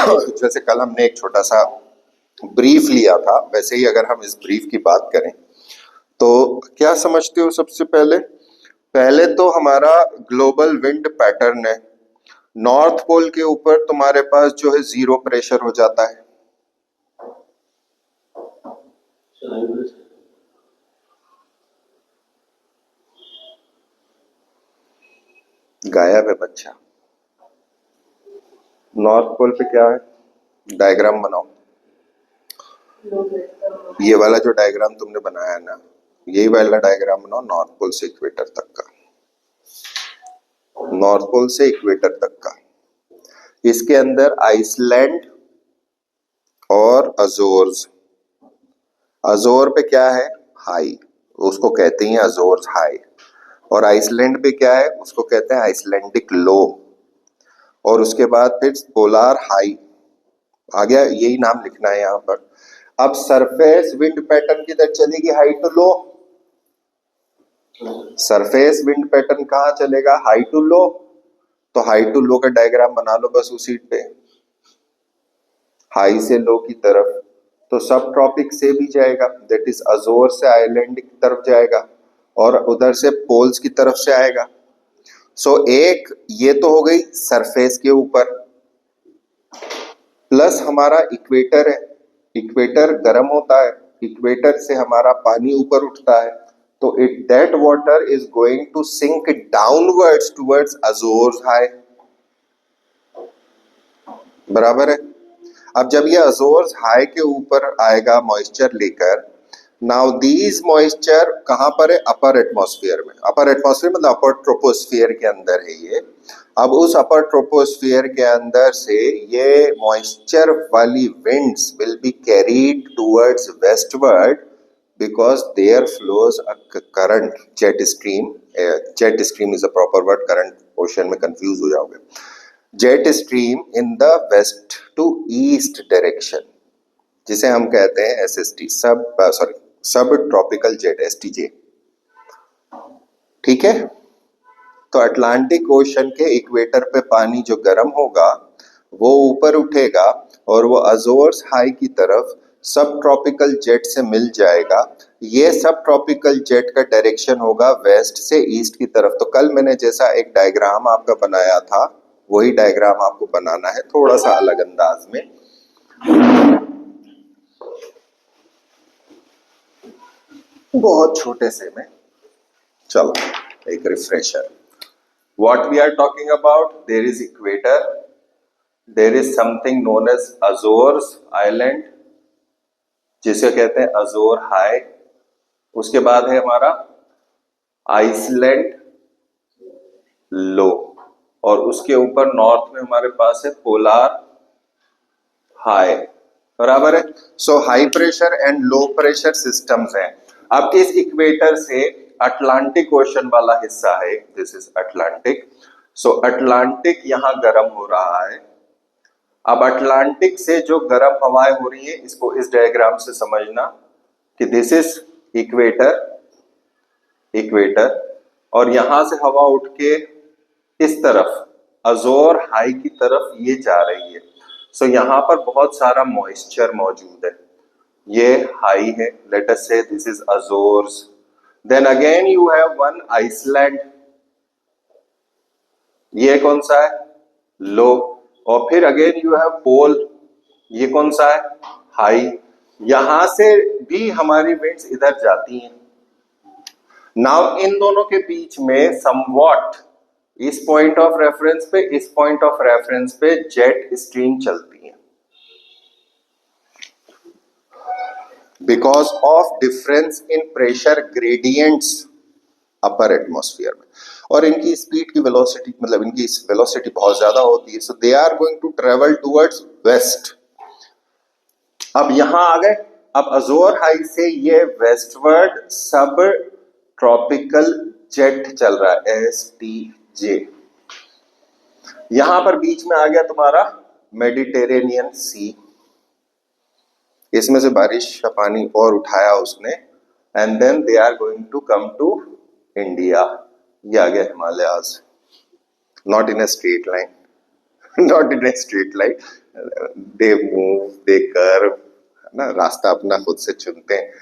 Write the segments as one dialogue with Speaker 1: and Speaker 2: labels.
Speaker 1: जैसे कल हमने एक छोटा सा ब्रीफ लिया था, वैसे ही अगर हम इस ब्रीफ की बात करें तो क्या समझते हो? सबसे पहले पहले तो हमारा ग्लोबल विंड पैटर्न है। नॉर्थ पोल के ऊपर तुम्हारे पास जो है जीरो प्रेशर हो जाता है। गायब है बच्चा। नॉर्थ पोल पे क्या है? डायग्राम बनाओ। ये वाला जो डायग्राम तुमने बनाया है ना, यही वाला डायग्राम बनाओ नॉर्थ पोल से इक्वेटर तक का। नॉर्थ पोल से इक्वेटर तक का। इसके अंदर आइसलैंड और अजोर्स। अजोर पे क्या है? हाई, उसको कहते हैं अजोर्स हाई। और आइसलैंड पे क्या है? उसको कहते हैं आइसलैंडिक लो। और उसके बाद फिर पोलार हाई आ गया, यही नाम लिखना है यहां पर। अब सरफेस विंड पैटर्न किधर चलेगी? High to low. Surface wind pattern कहां चलेगा? High to low. तो हाई टू लो का डायग्राम बना लो बस उसी पे, हाई से लो की तरफ। तो सब ट्रॉपिक से भी जाएगा, दैट इज अजोर से आइलैंड की तरफ जाएगा और उधर से पोल्स की तरफ से आएगा। सो एक ये तो हो गई सरफेस के ऊपर, प्लस हमारा इक्वेटर है। इक्वेटर गर्म होता है, इक्वेटर से हमारा पानी ऊपर उठता है, तो it that water is going to sink downwards towards Azores high. बराबर है। अब जब ये अजोर्स हाई के ऊपर आएगा मॉइस्चर लेकर, नाउ दीज मॉइस्चर कहां पर है? अपर एटमॉस्फेयर में। अपर एटमॉस्फेयर मतलब अपर ट्रोपोस्फियर के अंदर है ये। अब उस अपर ट्रोपोस्फियर के अंदर से ये मॉइस्चर वाली winds will be carried towards westward because there flows a current, jet stream. Jet stream is a proper word, current ocean में confuse हो जाओगे। jet stream in the west to east direction, जिसे हम कहते हैं SST, सब tropical jet, STJ। ठीक है। तो अटलांटिक ओशन के इक्वेटर पे पानी जो गर्म होगा वो ऊपर उठेगा और वो अजोर्स हाई की तरफ सब ट्रॉपिकल जेट से मिल जाएगा। ये सब ट्रॉपिकल जेट का डायरेक्शन होगा वेस्ट से ईस्ट की तरफ। तो कल मैंने जैसा एक डायग्राम आपका बनाया था वही डायग्राम आपको बनाना है, थोड़ा सा अलग अंदाज में। बहुत छोटे से में। चलो एक refresher. What we are talking about, there is equator, there is something known as Azores Island, जिसे कहते हैं अजोर हाई। उसके बाद है हमारा आइसलैंड लो, और उसके ऊपर नॉर्थ में हमारे पास है पोलार हाई। बराबर है। So high pressure and low pressure systems हैं। अब इस इक्वेटर से अटलांटिक ओशन वाला हिस्सा है, this is Atlantic. So Atlantic यहां गर्म हो रहा है। अब अटलांटिक से जो गर्म हवाएं हो रही है, इसको इस डायग्राम से समझना कि दिस इज इक्वेटर, इक्वेटर, और यहां से हवा उठ के इस तरफ अजोर हाई की तरफ ये जा रही है। सो यहां पर बहुत सारा मॉइस्चर मौजूद है। ये हाई है, let us say this is Azores. Then again you have one Iceland, ये कौन सा है? लो। और फिर अगेन यू हैव पोल, ये कौन सा है? हाई। यहां से भी हमारी विंड्स इधर जाती हैं। नाउ इन दोनों के बीच में समवॉट इस पॉइंट ऑफ रेफरेंस पे, इस पॉइंट ऑफ रेफरेंस पे जेट स्ट्रीम चलती है, because of difference in pressure gradients upper atmosphere में। और इनकी स्पीड की वेलोसिटी, मतलब इनकी वेलोसिटी बहुत ज्यादा होती है। So they are going to travel towards west. अब यहां आ गए। अब अजोर हाई से ये वेस्टवर्ड सब ट्रॉपिकल जेट चल रहा है, STJ। यहां पर बीच में आ गया तुम्हारा मेडिटेरेनियन सी, इसमें से बारिश का पानी और उठाया उसने, and then they are going to come to India. ये आ गया Himalayas, not in a straight line, not in a straight line, they move, they curve, है ना, रास्ता अपना खुद से चुनते हैं।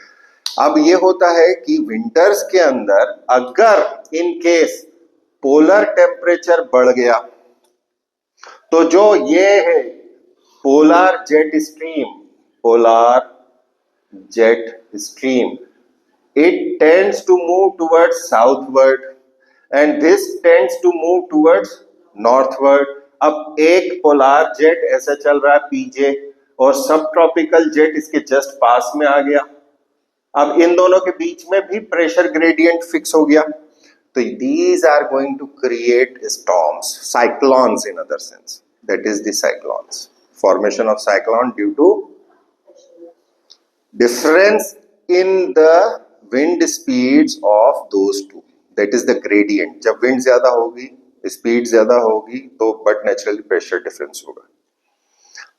Speaker 1: अब ये होता है कि विंटर्स के अंदर अगर इन केस पोलर टेम्परेचर बढ़ गया तो जो ये है polar jet stream, polar jet stream, it tends to move towards southward and this tends to move towards northward. अब एक पोलर जेट ऐसा चल रहा है पीजे और सब ट्रॉपिकल जेट इसके जस्ट पास में आ गया। अब इन दोनों के बीच में भी प्रेशर ग्रेडियंट फिक्स हो गया, तो these are going to create storms, cyclones in other sense. That is the cyclones. Formation of cyclone due to difference in the wind speeds of those two, that is the gradient. जब wind ज्यादा होगी, speed ज्यादा होगी, तो but naturally pressure difference होगा,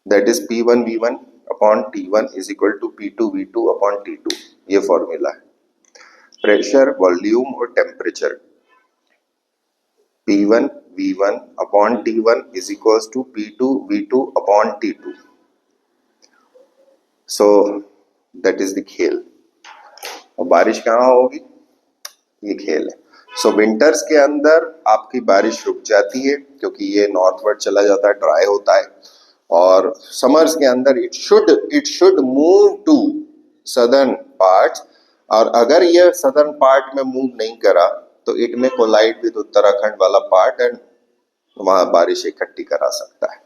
Speaker 1: that is P1 V1 upon T1 is equal to P2 V2 upon T2. ये formula है। Pressure, volume और temperature P1 V1 upon T1 is equals to P2 V2 upon T2. So that is the खेल। और बारिश कहाँ होगी, ये खेल है। सो विंटर्स के अंदर आपकी बारिश रुक जाती है क्योंकि ये नॉर्थवर्ड चला जाता है, ड्राई होता है, और समर्स के अंदर it should move to southern parts, और अगर ये सदर्न पार्ट में मूव नहीं करा तो इट में कोलाइड विद उत्तराखंड वाला पार्ट एंड वहां बारिश इकट्ठी करा सकता है।